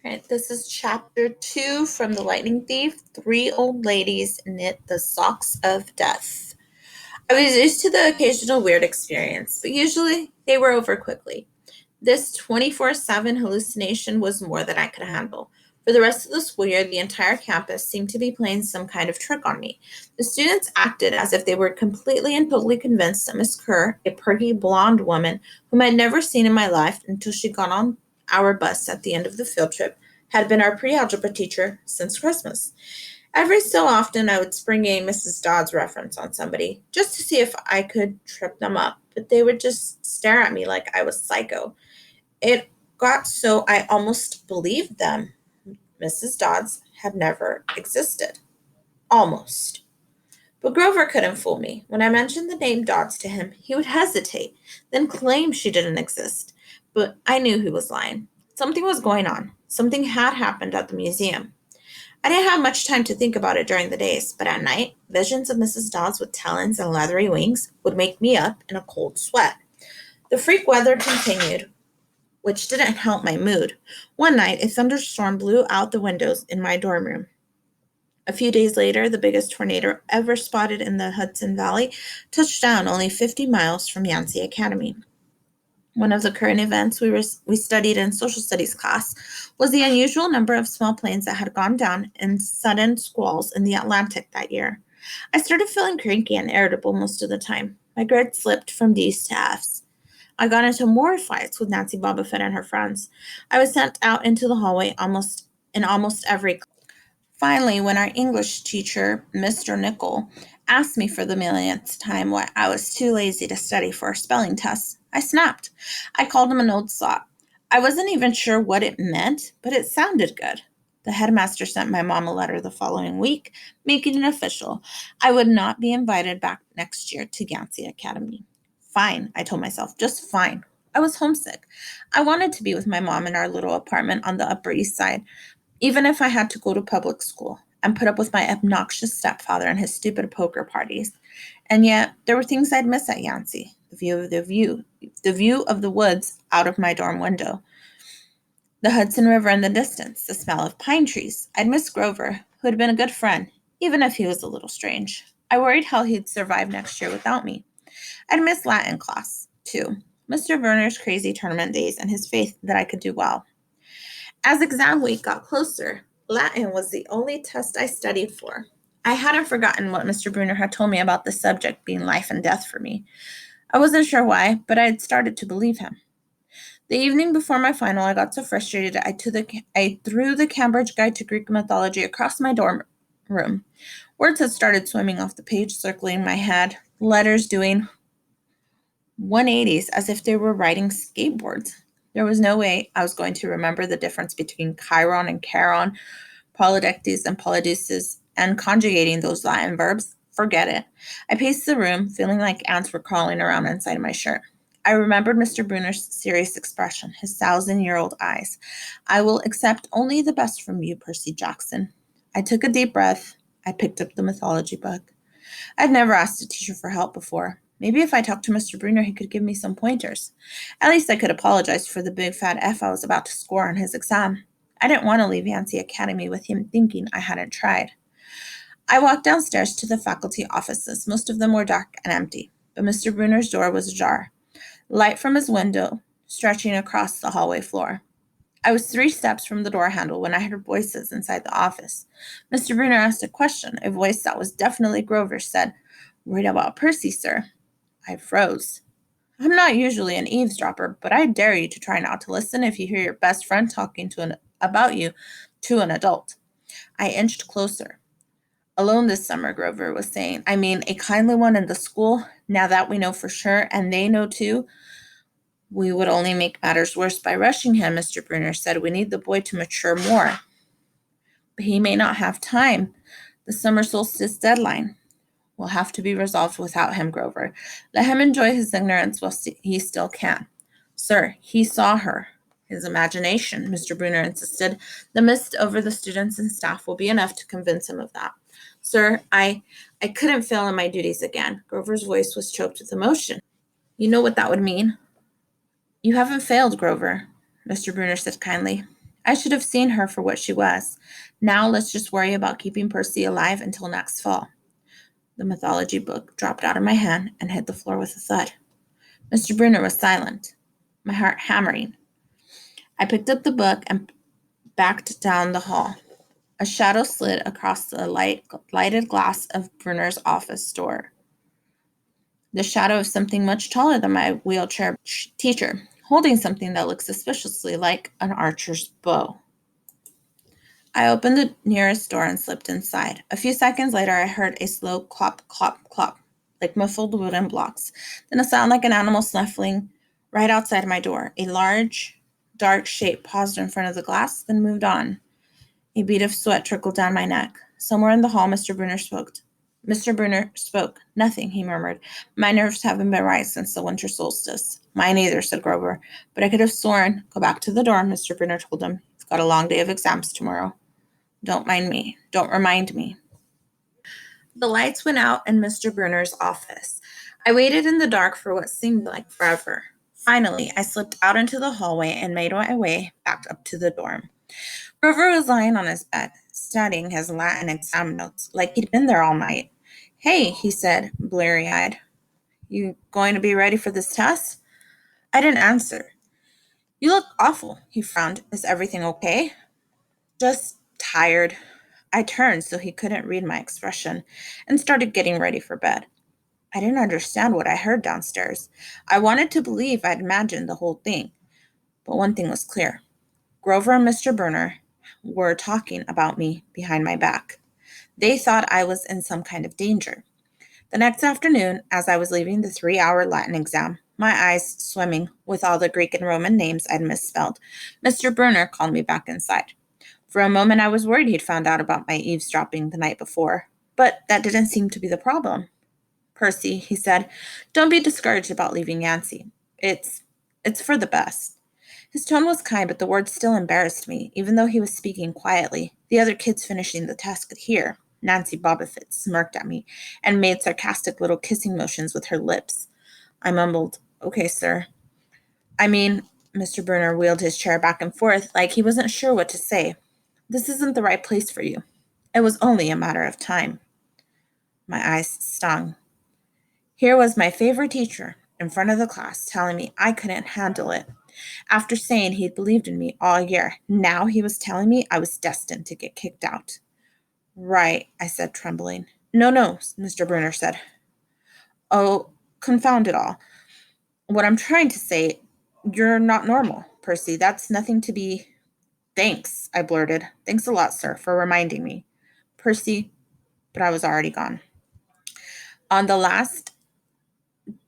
All right, this is chapter 2 from The Lightning Thief. 3 old ladies knit the socks of death. I was used to the occasional weird experience, but usually they were over quickly. This 24/7 hallucination was more than I could handle. For the rest of the school year, the entire campus seemed to be playing some kind of trick on me. The students acted as if they were completely and totally convinced that Miss Kerr, a pretty blonde woman whom I'd never seen in my life until she got on our bus at the end of the field trip, had been our pre-algebra teacher since Christmas. Every so often, I would spring a Mrs. Dodds reference on somebody, just to see if I could trip them up, but they would just stare at me like I was psycho. It got so I almost believed them. Mrs. Dodds had never existed. Almost. But Grover couldn't fool me. When I mentioned the name Dodds to him, he would hesitate, then claim she didn't exist. But I knew he was lying. Something was going on. Something had happened at the museum. I didn't have much time to think about it during the days, but at night, visions of Mrs. Dodds with talons and leathery wings would make me up in a cold sweat. The freak weather continued, which didn't help my mood. One night, a thunderstorm blew out the windows in my dorm room. A few days later, the biggest tornado ever spotted in the Hudson Valley touched down only 50 miles from Yancey Academy. One of the current events we studied in social studies class was the unusual number of small planes that had gone down in sudden squalls in the Atlantic that year. I started feeling cranky and irritable most of the time. My grades slipped from D's to F's. I got into more fights with Nancy Bobbitt and her friends. I was sent out into the hallway almost every class. Finally, when our English teacher, Mr. Nickel, asked me for the millionth time why I was too lazy to study for a spelling test, I snapped. I called him an old sot. I wasn't even sure what it meant, but it sounded good. The headmaster sent my mom a letter the following week, making it official. I would not be invited back next year to Yancey Academy. Fine, I told myself, just fine. I was homesick. I wanted to be with my mom in our little apartment on the Upper East Side, even if I had to go to public school and put up with my obnoxious stepfather and his stupid poker parties. And yet, there were things I'd miss at Yancey. The view of the woods out of my dorm window, the Hudson River in the distance, the smell of pine trees. I'd miss Grover, who had been a good friend, even if he was a little strange. I worried how he'd survive next year without me. I'd miss Latin class, too. Mr. Werner's crazy tournament days and his faith that I could do well. As exam week got closer, Latin was the only test I studied for. I hadn't forgotten what Mr. Bruner had told me about the subject being life and death for me. I wasn't sure why, but I had started to believe him. The evening before my final, I got so frustrated I threw the Cambridge Guide to Greek Mythology across my dorm room. Words had started swimming off the page, circling my head, letters doing 180s as if they were riding skateboards. There was no way I was going to remember the difference between Chiron and Charon, Polydectes and Polydeuces, and conjugating those Latin verbs. Forget it. I paced the room, feeling like ants were crawling around inside my shirt. I remembered Mr. Bruner's serious expression, his 1,000-year-old eyes. I will accept only the best from you, Percy Jackson. I took a deep breath. I picked up the mythology book. I'd never asked a teacher for help before. Maybe if I talked to Mr. Bruner, he could give me some pointers. At least I could apologize for the big fat F I was about to score on his exam. I didn't want to leave Yancey Academy with him thinking I hadn't tried. I walked downstairs to the faculty offices. Most of them were dark and empty, but Mr. Bruner's door was ajar, light from his window stretching across the hallway floor. I was 3 steps from the door handle when I heard voices inside the office. Mr. Bruner asked a question. A voice that was definitely Grover's said, "Worried about Percy, sir?" I froze. I'm not usually an eavesdropper, but I dare you to try not to listen if you hear your best friend talking about you to an adult. I inched closer. "Alone this summer," Grover was saying. "I mean, a kindly one in the school, now that we know for sure, and they know too." "We would only make matters worse by rushing him," Mr. Bruner said. "We need the boy to mature more." "But he may not have time. The summer solstice deadline will have to be resolved without him, Grover. Let him enjoy his ignorance while he still can." "Sir, he saw her." "His imagination," Mr. Bruner insisted. "The mist over the students and staff will be enough to convince him of that." "Sir, I couldn't fail in my duties again." Grover's voice was choked with emotion. "You know what that would mean." "You haven't failed, Grover," Mr. Bruner said kindly. I should have seen her for what she was. Now let's just worry about keeping Percy alive until next fall. The mythology book dropped out of my hand and hit the floor with a thud. Mr. Brunner was silent, my heart hammering. I picked up the book and backed down the hall. A shadow slid across the lighted glass of Brunner's office door. The shadow of something much taller than my wheelchair teacher, holding something that looked suspiciously like an archer's bow. I opened the nearest door and slipped inside. A few seconds later, I heard a slow clop, clop, clop, like muffled wooden blocks. Then a sound like an animal snuffling right outside my door. A large, dark shape paused in front of the glass, then moved on. A bead of sweat trickled down my neck. Somewhere in the hall, Mr. Brunner spoke. Mr. Brunner spoke. Nothing, he murmured. My nerves haven't been right since the winter solstice. Mine either, said Grover. But I could have sworn. Go back to the dorm, Mr. Brunner told him. You've got a long day of exams tomorrow. Don't mind me. Don't remind me. The lights went out in Mr. Brunner's office. I waited in the dark for what seemed like forever. Finally, I slipped out into the hallway and made my way back up to the dorm. Grover was lying on his bed, studying his Latin exam notes like he'd been there all night. Hey, he said, bleary-eyed. You going to be ready for this test? I didn't answer. You look awful, he frowned. Is everything okay? Just tired. I turned so he couldn't read my expression and started getting ready for bed. I didn't understand what I heard downstairs. I wanted to believe I'd imagined the whole thing. But one thing was clear. Grover and Mr. Brunner were talking about me behind my back. They thought I was in some kind of danger. The next afternoon, as I was leaving the 3-hour Latin exam, my eyes swimming with all the Greek and Roman names I'd misspelled, Mr. Brunner called me back inside. For a moment, I was worried he'd found out about my eavesdropping the night before, but that didn't seem to be the problem. Percy, he said, don't be discouraged about leaving Yancey. It's for the best. His tone was kind, but the words still embarrassed me, even though he was speaking quietly. The other kids finishing the test could hear. Nancy Bobbitt smirked at me and made sarcastic little kissing motions with her lips. I mumbled, okay, sir. I mean, Mr. Brunner wheeled his chair back and forth like he wasn't sure what to say. This isn't the right place for you. It was only a matter of time. My eyes stung. Here was my favorite teacher in front of the class telling me I couldn't handle it. After saying he'd believed in me all year, now he was telling me I was destined to get kicked out. Right, I said, trembling. No, Mr. Brunner said. Oh, confound it all. What I'm trying to say, you're not normal, Percy. That's nothing to be... Thanks, I blurted. Thanks a lot, sir, for reminding me. Percy, but I was already gone. On the last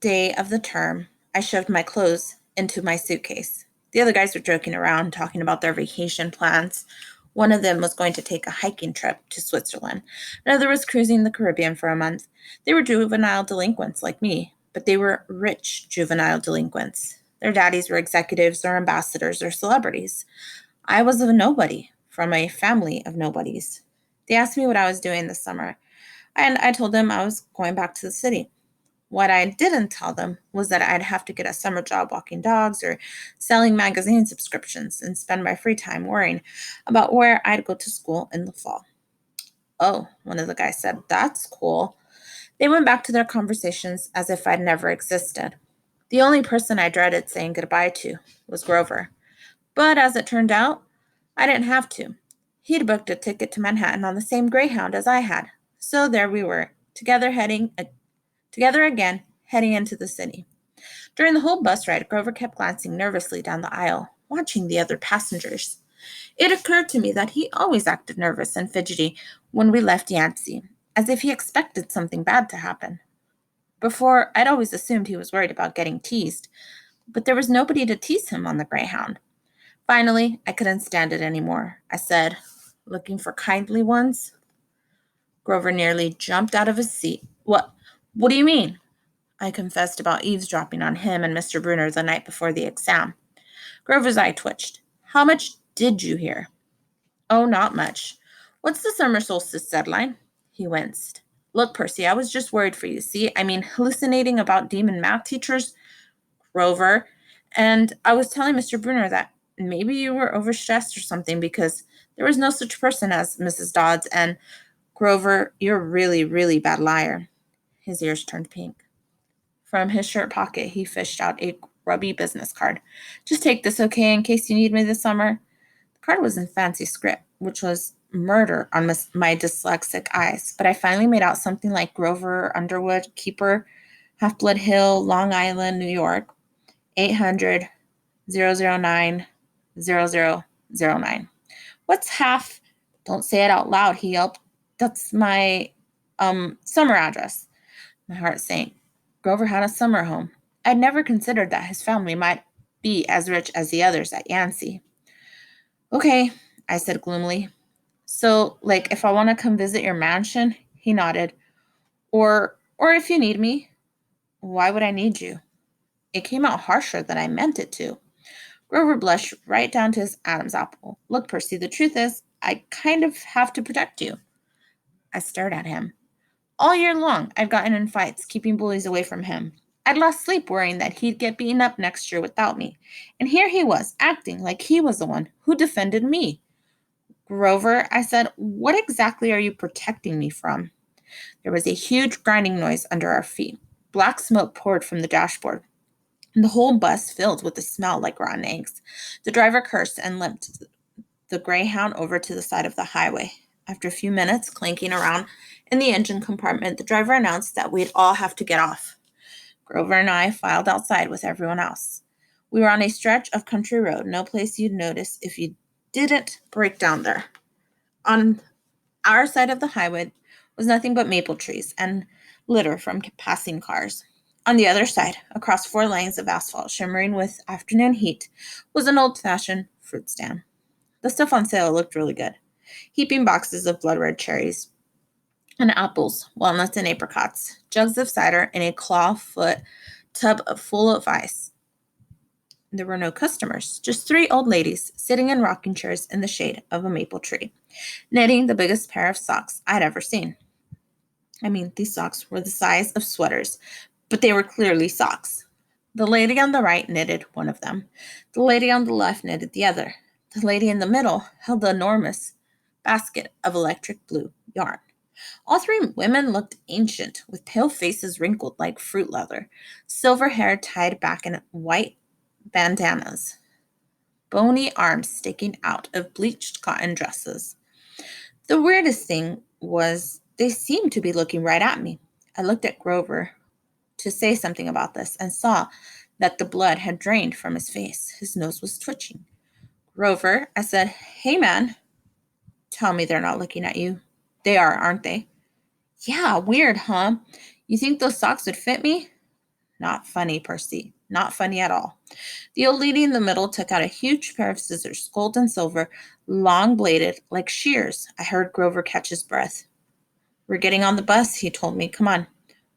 day of the term, I shoved my clothes into my suitcase. The other guys were joking around, talking about their vacation plans. One of them was going to take a hiking trip to Switzerland. Another was cruising the Caribbean for a month. They were juvenile delinquents like me, but they were rich juvenile delinquents. Their daddies were executives or ambassadors or celebrities. I was a nobody from a family of nobodies. They asked me what I was doing this summer, and I told them I was going back to the city. What I didn't tell them was that I'd have to get a summer job walking dogs or selling magazine subscriptions and spend my free time worrying about where I'd go to school in the fall. Oh, one of the guys said, that's cool. They went back to their conversations as if I'd never existed. The only person I dreaded saying goodbye to was Grover. But as it turned out, I didn't have to. He'd booked a ticket to Manhattan on the same Greyhound as I had. So there we were, together again, heading into the city. During the whole bus ride, Grover kept glancing nervously down the aisle, watching the other passengers. It occurred to me that he always acted nervous and fidgety when we left Yancey, as if he expected something bad to happen. Before, I'd always assumed he was worried about getting teased, but there was nobody to tease him on the Greyhound. Finally, I couldn't stand it anymore. I said, looking for kindly ones? Grover nearly jumped out of his seat. What do you mean? I confessed about eavesdropping on him and Mr. Brunner the night before the exam. Grover's eye twitched. How much did you hear? Oh, not much. What's the summer solstice deadline? He winced. Look, Percy, I was just worried for you, see? I mean, hallucinating about demon math teachers, Grover, and I was telling Mr. Brunner that maybe you were overstressed or something because there was no such person as Mrs. Dodds, and Grover, you're a really, really bad liar. His ears turned pink. From his shirt pocket, he fished out a grubby business card. Just take this, okay, in case you need me this summer. The card was in fancy script, which was murder on my dyslexic eyes, but I finally made out something like Grover Underwood, Keeper, Half Blood Hill, Long Island, New York, 800 009 0009. What's half? Don't say it out loud, he yelped. That's my summer address. My heart sank. Grover had a summer home. I'd never considered that his family might be as rich as the others at Yancey. Okay, I said gloomily. So, like, if I want to come visit your mansion, he nodded. Or if you need me. Why would I need you? It came out harsher than I meant it to. Grover blushed right down to his Adam's apple. Look, Percy, the truth is, I kind of have to protect you. I stared at him. All year long, I'd gotten in fights, keeping bullies away from him. I'd lost sleep worrying that he'd get beaten up next year without me. And here he was, acting like he was the one who defended me. Grover, I said, what exactly are you protecting me from? There was a huge grinding noise under our feet. Black smoke poured from the dashboard, and the whole bus filled with a smell like rotten eggs. The driver cursed and limped the Greyhound over to the side of the highway. After a few minutes clanking around in the engine compartment, the driver announced that we'd all have to get off. Grover and I filed outside with everyone else. We were on a stretch of country road, no place you'd notice if you didn't break down there. On our side of the highway was nothing but maple trees and litter from passing cars. On the other side, across 4 lanes of asphalt shimmering with afternoon heat, was an old-fashioned fruit stand. The stuff on sale looked really good. Heaping boxes of blood red cherries and apples, walnuts and apricots, jugs of cider, and a claw-foot tub full of ice. There were no customers, just 3 old ladies sitting in rocking chairs in the shade of a maple tree, knitting the biggest pair of socks I'd ever seen. I mean, these socks were the size of sweaters, but they were clearly socks. The lady on the right knitted one of them. The lady on the left knitted the other. The lady in the middle held the enormous basket of electric blue yarn. All 3 women looked ancient, with pale faces wrinkled like fruit leather, silver hair tied back in white bandanas, bony arms sticking out of bleached cotton dresses. The weirdest thing was they seemed to be looking right at me. I looked at Grover to say something about this and saw that the blood had drained from his face. His nose was twitching. Grover, I said, hey man. Tell me they're not looking at you. They are, aren't they? Yeah, weird, huh? You think those socks would fit me? Not funny, Percy. Not funny at all. The old lady in the middle took out a huge pair of scissors, gold and silver, long bladed, like shears. I heard Grover catch his breath. We're getting on the bus, he told me. Come on.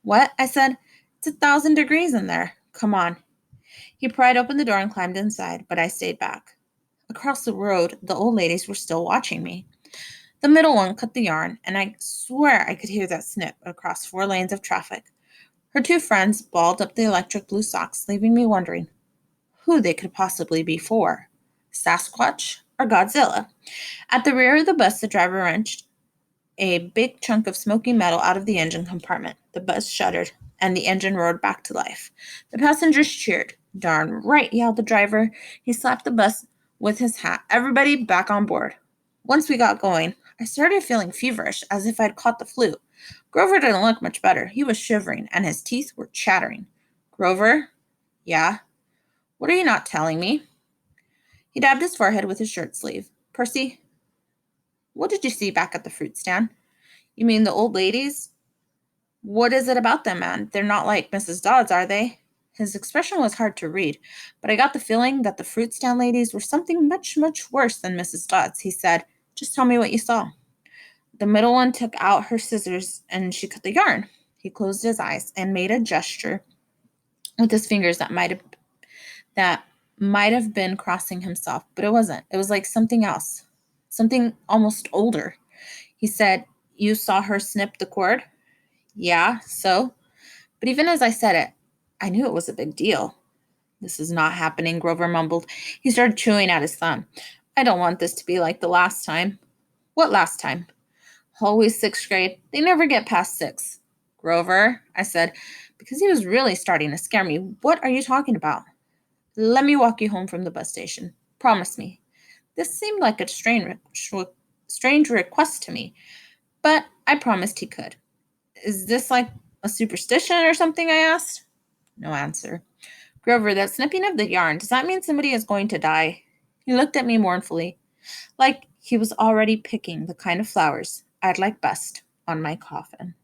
What? I said. It's 1,000 degrees in there. Come on. He pried open the door and climbed inside, but I stayed back. Across the road, the old ladies were still watching me. The middle one cut the yarn, and I swear I could hear that snip across 4 lanes of traffic. Her 2 friends balled up the electric blue socks, leaving me wondering who they could possibly be for. Sasquatch or Godzilla? At the rear of the bus, the driver wrenched a big chunk of smoky metal out of the engine compartment. The bus shuddered, and the engine roared back to life. The passengers cheered. Darn right, yelled the driver. He slapped the bus with his hat. Everybody back on board. Once we got going, I started feeling feverish, as if I'd caught the flu. Grover didn't look much better. He was shivering, and his teeth were chattering. Grover? Yeah? What are you not telling me? He dabbed his forehead with his shirt sleeve. Percy, what did you see back at the fruit stand? You mean the old ladies? What is it about them, man? They're not like Mrs. Dodds, are they? His expression was hard to read, but I got the feeling that the fruit stand ladies were something much, much worse than Mrs. Dodds. He said, just tell me what you saw. The middle one took out her scissors and she cut the yarn. He closed his eyes and made a gesture with his fingers that might have been crossing himself, but it wasn't. It was like something else, something almost older. He said, you saw her snip the cord? Yeah, so? But even as I said it, I knew it was a big deal. This is not happening, Grover mumbled. He started chewing at his thumb. I don't want this to be like the last time. What last time? Always sixth grade. They never get past six. Grover, I said, because he was really starting to scare me. What are you talking about? Let me walk you home from the bus station. Promise me. This seemed like a strange request to me, but I promised he could. Is this like a superstition or something? I asked. No answer. Grover, that snipping of the yarn, does that mean somebody is going to die? He looked at me mournfully, like he was already picking the kind of flowers I'd like best on my coffin.